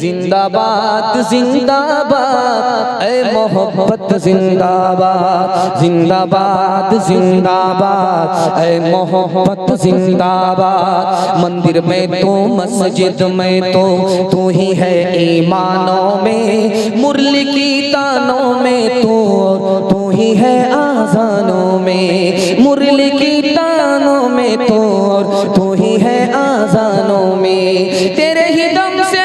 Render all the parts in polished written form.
जिंदाबाद जिंदाबाद ऐ मोहब्बत जिंदाबाद जिंदाबाद जिंदाबाद ऐ मोहब्बत जिंदाबाद। मंदिर में तो मस्जिद में तो तू ही है ईमानों में, मुरली की तानों में तू ही है आज़ानों में, मुरली की तानों में तू ही है आज़ानों में। तेरे ही दम से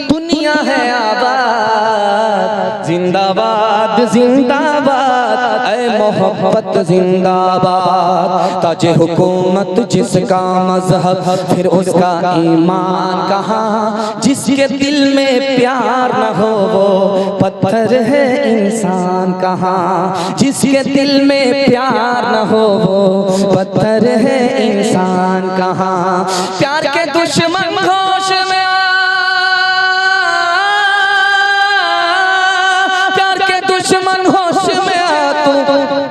दुनिया है आबाद। जिंदाबाद जिंदाबाद ऐ मोहब्बत जिंदाबाद। ताजे हुकूमत जिसका मजहब फिर उसका ईमान कहाँ, जिसके दिल में प्यार न हो वो पत्थर है इंसान कहाँ, जिसके दिल में प्यार न हो वो पत्थर है इंसान कहाँ। प्यार के दुश्मन होश में दुश्मन होश में आ तू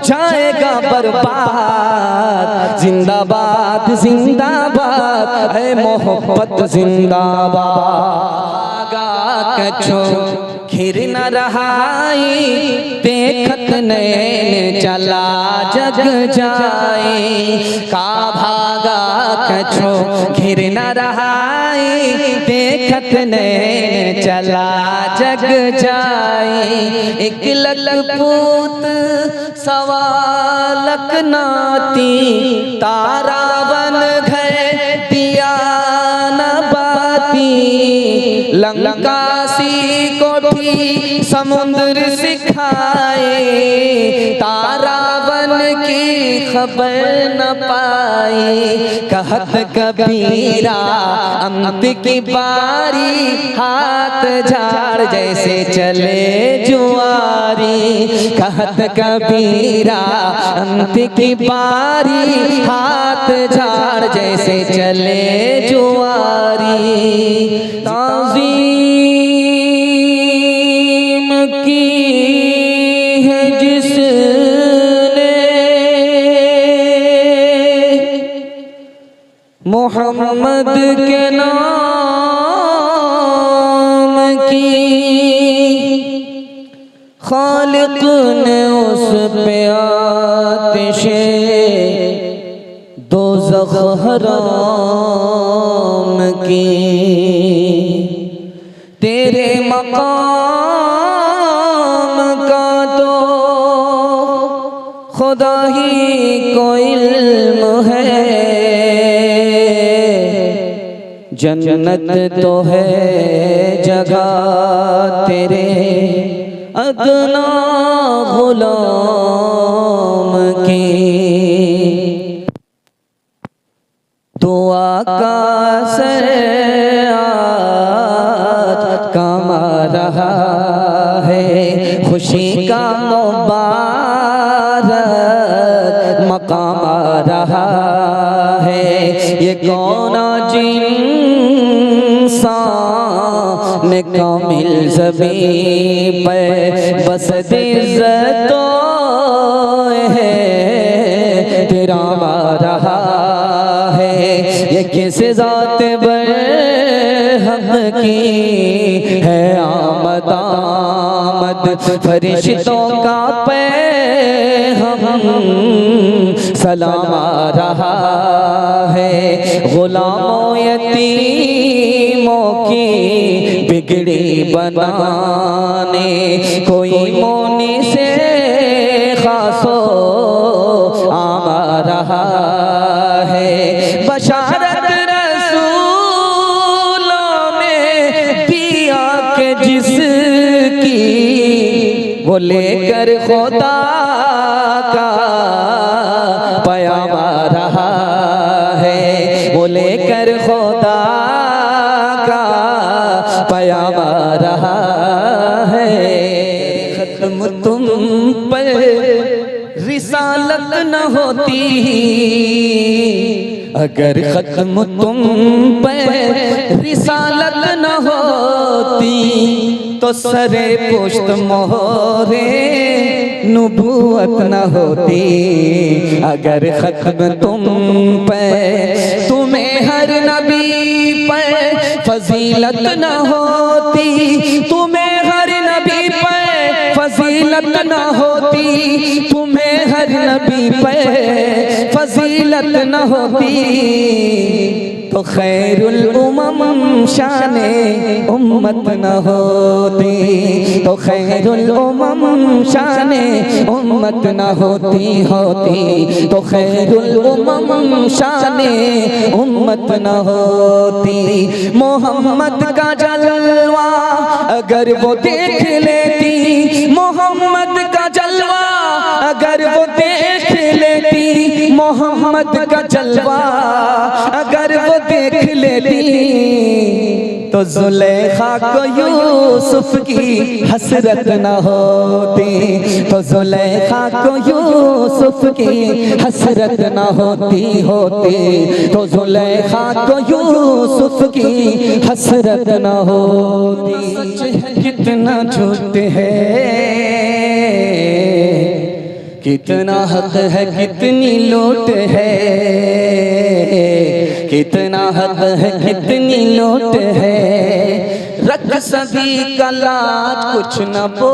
जाएगा बर्बाद। जिंदाबाद जिंदाबाद ऐ मोहब्बत जिंदाबाद। कछो खिर न रहाई देखत नैन चला जग जाए, का भागा कछो खिर न रहाई देखत नैन चला जग जाए। एक ललपूत सवालक नाती तारा बन गए दिया न बाती, लंका सी कोठी समुद्र सिखाए, तारा बन की खबर न पाई। कहत कबीरा अंत की बारी हाथ झाड़ जैसे चले जुआरी, कहत कबीरा अंत की बारी हाथ झाड़ जैसे चले जुआरी। ताज़ीम की है जिसने मोहम्मद के नाम की, खालिक ने उस पे आतिशे दोज़ख हराम की। तेरे मकाम का तो खुदा ही को इल्म है, जन्नत तो है जगह तेरे अदना गुलाम की। तो आका से आज कमा रहा है खुशी का मुबारक मकाम आ रहा है। ये कौन जिन्सान में कामिल ज़मीं पे बस इज़्ज़तो है तेरा आ रहा है। ये किस ज़ात बरहम की है आमद आमद, फरिश्तों का पैग़ाम सलाम आ रहा है। गुलामों यतीमों की बिगड़ी बनाने कोई मोनी से खासो आम आ रहा है। बशारत रसूलों ने दिया के जिसकी वो लेकर खुदा का पैगाम आ रहा है, वो लेकर खुदा का पैगाम आ रहा है। खत्म तुम पर रिसालत न होती, अगर खत्म तुम पर रिसालत न होती तो सरे पुश्त मोहरे नुबुवत न होती, अगर खत्म तुम पे तुम्हें हर नबी पे फजीलत न होती, तुम्हें हर नबी पे फजीलत न होती, तुम्हें हर नबी पे फजीलत न होती, तो खैरुल उमम शाने उम्मत न होती, तो खैरुल उमम शाने उम्मत न होती, तो खैरुल उमम शाने उम्मत न होती। मोहम्मद का जलवा अगर वो देख लेती, मोहम्मद का जलवा अगर वो देख लेती, मोहम्मद का जलवा अगर वो देख लेती, तो जुलेखा को यूसुफ की हसरत न होती, तो जुलेखा को यूसुफ की हसरत न होती, तो जुलेखा को यूसुफ की हसरत न होती। सच है कितना झूठ है, कितना हक है कितनी लूट है, कितना हक है कितनी लूट है, रख सभी का लाज कुछ न बोल,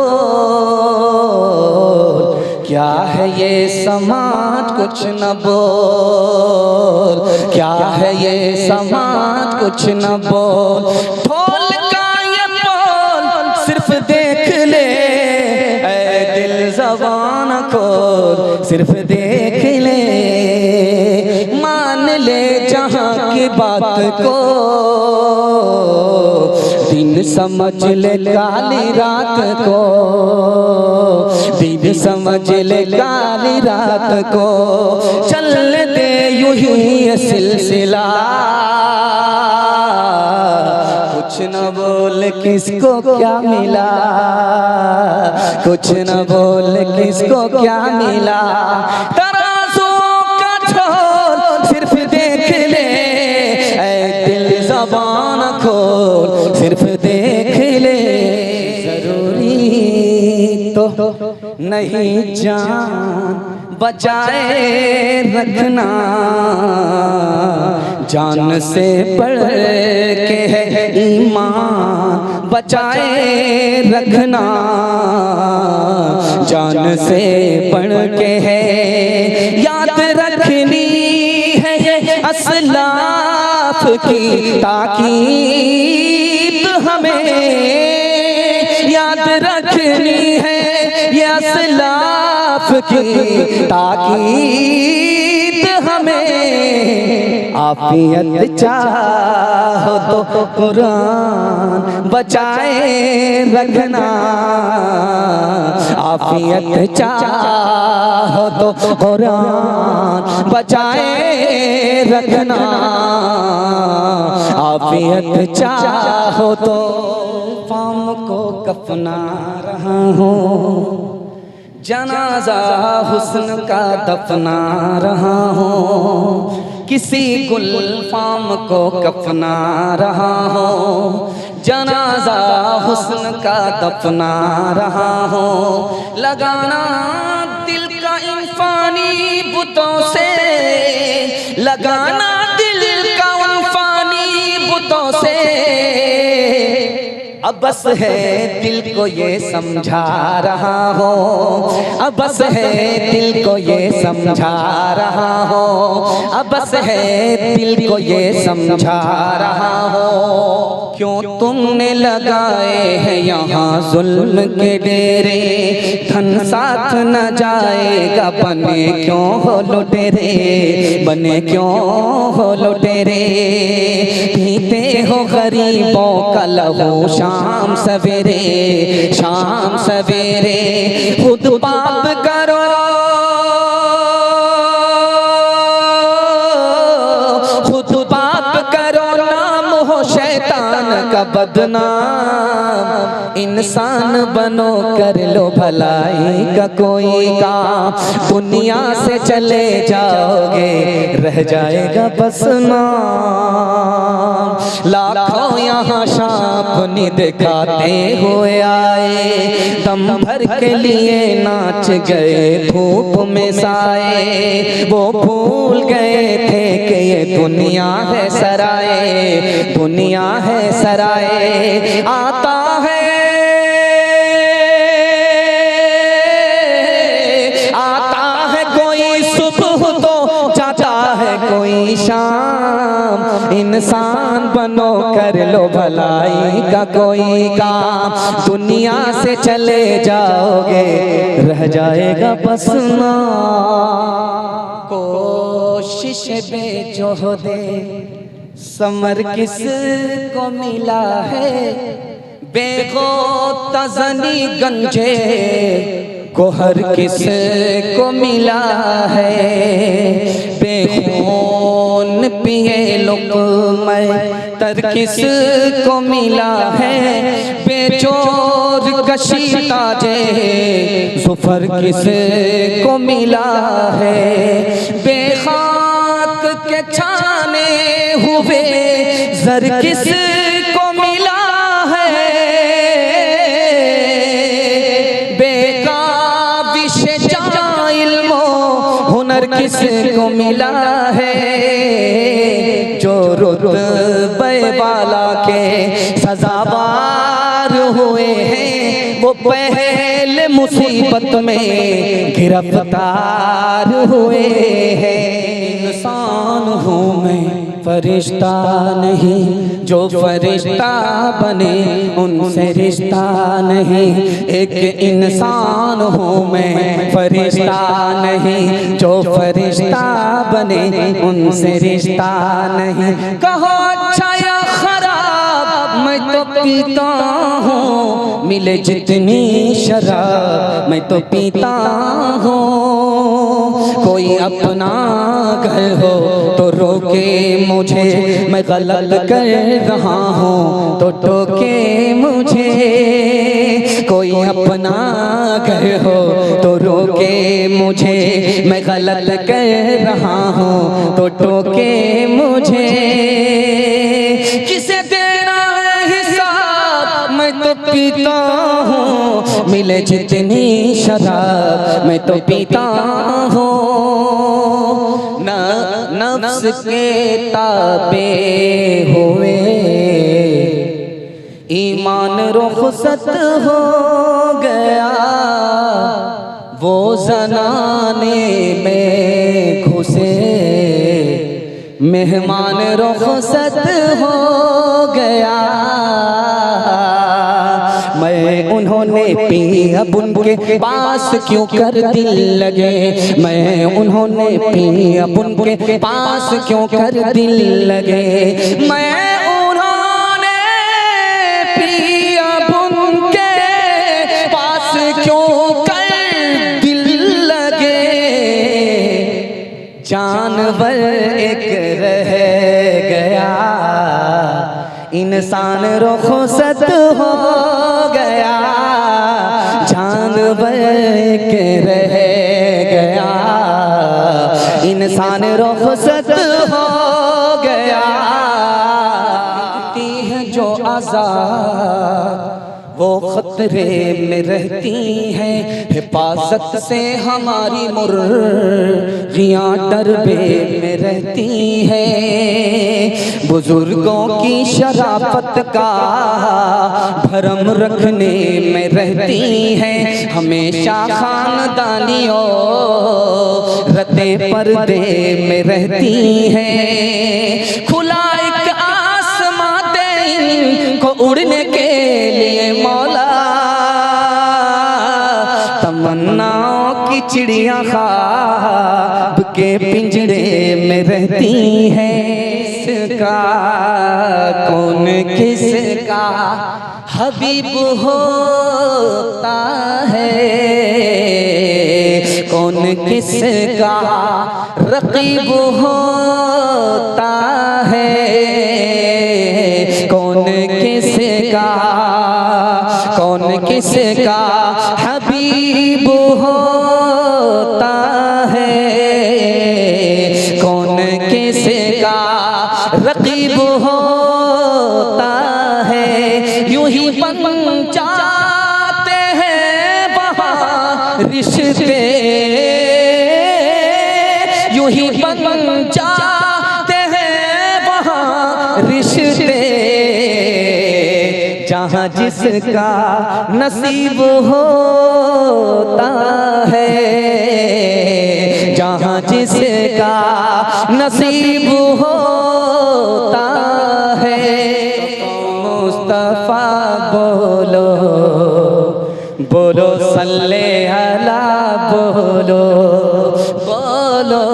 क्या है ये समाज कुछ न बोल, क्या है ये समाज कुछ न बोल, खोल का ये बोल सिर्फ देख ले ऐ दिल ज़बान खोल, सिर्फ देख ले, मान ले जहां की बात को, दिन समझ ले काली रात को, दिन समझ ले काली रात को, चल दे यूं ही ये सिलसिला, कुछ न बोल किसको क्या मिला, कुछ न बोल किसको क्या मिला, तराजू का छोल सिर्फ देख ले ऐ दिल ज़बान खोल, सिर्फ देख ले, जरूरी तो नहीं जान बचाए रखना, जान से बढ़ के है ईमान बचाए रखना, जान से बढ़ के है, याद रखनी है ये असलाफ की ताकीद हमें, याद रखनी है ये असलाफ की ताकीद हमें, आफियत चाहो तो कुरान बचाए रखना, आफियत चाहो तो कुरान बचाए रखना, आफियत चाहो तो फाम को कफना रहा हूँ, जनाजा हुस्न का दफना रहा हूँ, किसी गुलफाम को कफना रहा हूँ, जनाजा हुस्न का दफना रहा हूँ, लगाना दिल का इंसानी बुतों से, लगाना दिल का इंसानी बुतों से, अब बस है दिल को ये समझा रहा हो, अब बस है दिल को ये समझा रहा हो, अब बस है दिल को ये समझा रहा हो, क्यों तुमने लगाए हैं यहाँ जुल्म के डेरे, धन साथ न जाएगा बने क्यों हो लुटेरे, बने क्यों हो लुटेरे, पीते हो गरीबों का लहू शाम सवेरे, शाम सवेरे, खुद पाप करो खुद पाप करो, नाम हो शैतान का का बदनाम, इंसान बनो कर लो भलाई का कोई काम। दुनिया से चले जाओगे रह जाएगा बस नाम। लाखों यहाँ शापनी दिखाते हुए आए, दम भर के लिए नाच गए धूप में साए। वो भूल गए थे कि ये दुनिया है सराय, दुनिया है सराय। आता है कोई सुबह तो जाता है कोई शाम। इंसान बनो कर लो भलाई का कोई काम। दुनिया से चले जाओगे रह जाएगा बस नाम। कोशिश बेजोहदे समर किस को मिला है, बेगोता ज़नी गंजे को हर किस को मिला है। बेखून पिए लुक़्मा तर किस को मिला है, बेजोर कशी ताजे ज़ुफ़र किस को मिला है। बेखाक के छाने हुए ज़र किस को मिला है, बेकाबिश जा इल्मो हुनर किस को मिला है। जो रुतबे वाला के सज़ावार हुए हैं, वो पहले मुसीबत में गिरफ्तार हुए हैं। इंसान हूँ मैं फरिश्ता नहीं, जो फरिश्ता बने उनसे रिश्ता नहीं। एक इंसान हूँ मैं फरिश्ता नहीं, जो फरिश्ता बने उनसे रिश्ता नहीं। कहो अच्छा या खराब मैं तो पीता हूँ, मिले जितनी शराब मैं तो पीता हूँ। कोई अपना घर हो तो रोके मुझे, मैं गलत कर रहा हूँ तो टोके मुझे। कोई अपना घर हो तो रोके मुझे, मैं गलत कर रहा हूँ तो टोके मुझे। किसे देना है हिसाब मैं तो पीता हूँ, मिले जितनी शराब मैं तो पीता हूँ। नफ्स के ताबे हुए ईमान रुखसत हो गया, वो ज़नाने में घुसे मेहमान रुखसत हो गया। मैं उन्होंने पी अब उनके पास क्यों कर दिल लगे, मैं उन्होंने पी अब उनके पास क्यों कर दिल लगे। मैं उन्होंने पी अब उनके पास क्यों कर दिल लगे। जानवर एक रह गया, इंसान रुखसत हो गया। जानवर के रह गया, इंसान रुखसत हो गया। रहती है जो आज़ाद वो खतरे में रहती हैं, हिफाजत से हमारी मुर्गियाँ डरबे में रहती हैं। बुजुर्गों की शराफत का भरम रखने में रहती हैं, हमेशा खानदानियों रते पर्दे में रहती हैं। खुला एक आसमां दे इनको उड़ने के लिए मौला, तमन्नाओं की चिड़िया ख्वाब के पिंजरे में रहती हैं। किसका कौन किसका हबीब होता है, कौन किसका रकीब होता है, कौन किस किसका हबीब होता है, कौन किसका रकीब होता है। यूं ही बन जाते हैं वहाँ रिश्ते, यूं ही बन जाते हैं वहाँ रिश्ते, जहाँ जिसका नसीब होता है, जहाँ जिसका नसीब होता है। मुस्तफा बोलो बोलो सल्ले अला बोलो बोलो,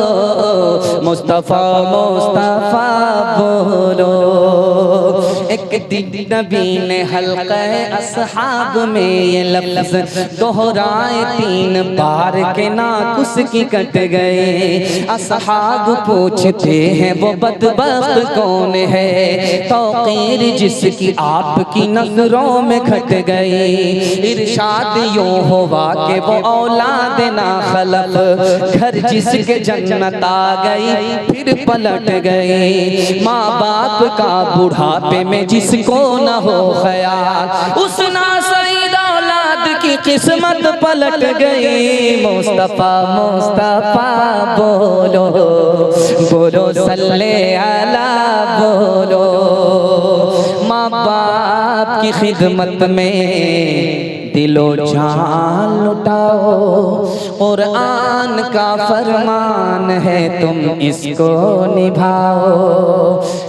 मुस्तफा मुस्तफा बोलो। एक दिन नबी ने हल्क़े अस्हाब में ये लफ्ज़ दोहराए 3 बार के नाकुस की कट गए। अस्हाब पूछते हैं वो बदबख्त कौन है, तौक़ीर जिसकी आपकी नज़रों में खट गई। इरशाद यूं हुआ कि वो औलाद ना खलक़, घर जिसके जन्नत आ गई फिर पलट गई। माँ बाप का बुढ़ापे में जिसको न हो ख्याल, उस नासईद औलाद की किस्मत पलट गई। मुस्तफा मुस्तफा बोलो बोलो सल्ले अला बोलो। माँ बाप की खिदमत में दिलो जान लुटाओ, कुरान का फरमान है तुम इसको निभाओ।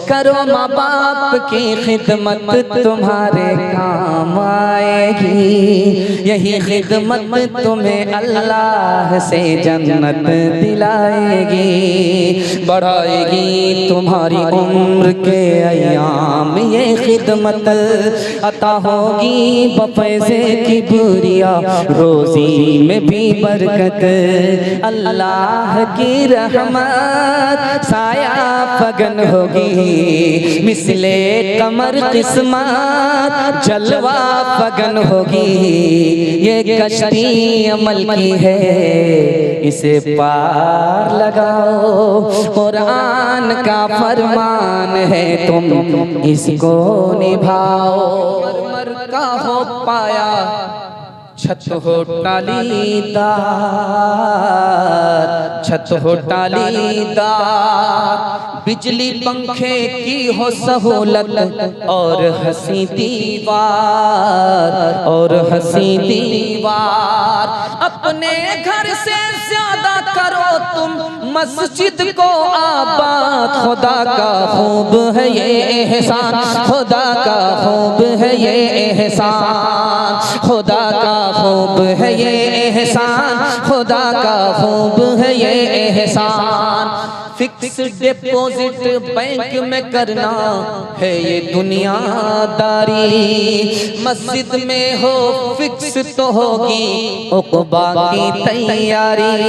करो माँ बाप की खिदमत तुम्हारे काम आएगी, यही खिदमत तुम्हें अल्लाह से जन्नत दिलाएगी। बढ़ाएगी तुम्हारी उम्र के अयाम ये खिदमत, अता होगी बफैज़े की बुरिया रोज़ी में भी बरकत। अल्लाह की रहमत साया फगन होगी, मिसले कमर किस्मत जलवा फगन होगी। ये कश्ती अमल की है इसे पार लगाओ, कुरान का फरमान है तुम इसको निभाओ। मर का हो पाया छत हो टालीदार, छत हो टालीदार, बिजली पंखे की हो सहूलत और हंसी दीवार, और हंसी दीवार। अपने घर से ज्यादा करो तुम मस्जिद को आबाद, खुदा का खूब है ये एहसान, खुदा का खूब है ये एहसान, खुदा का खूब है ये एहसान, खुदा का खूब है ये एहसान। फिक्स डिपॉजिट बैंक में करना है ये दुनियादारी, मस्जिद में हो फिक्स तो होगी उक़बा की तैयारी।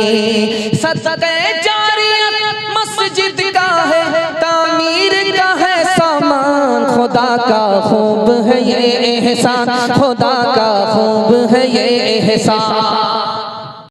सदक़े जारियत मस्जिद का है, तामीर का है सामान, खुदा का खूब है ये एहसान, खुदा का खूब है ये एहसान।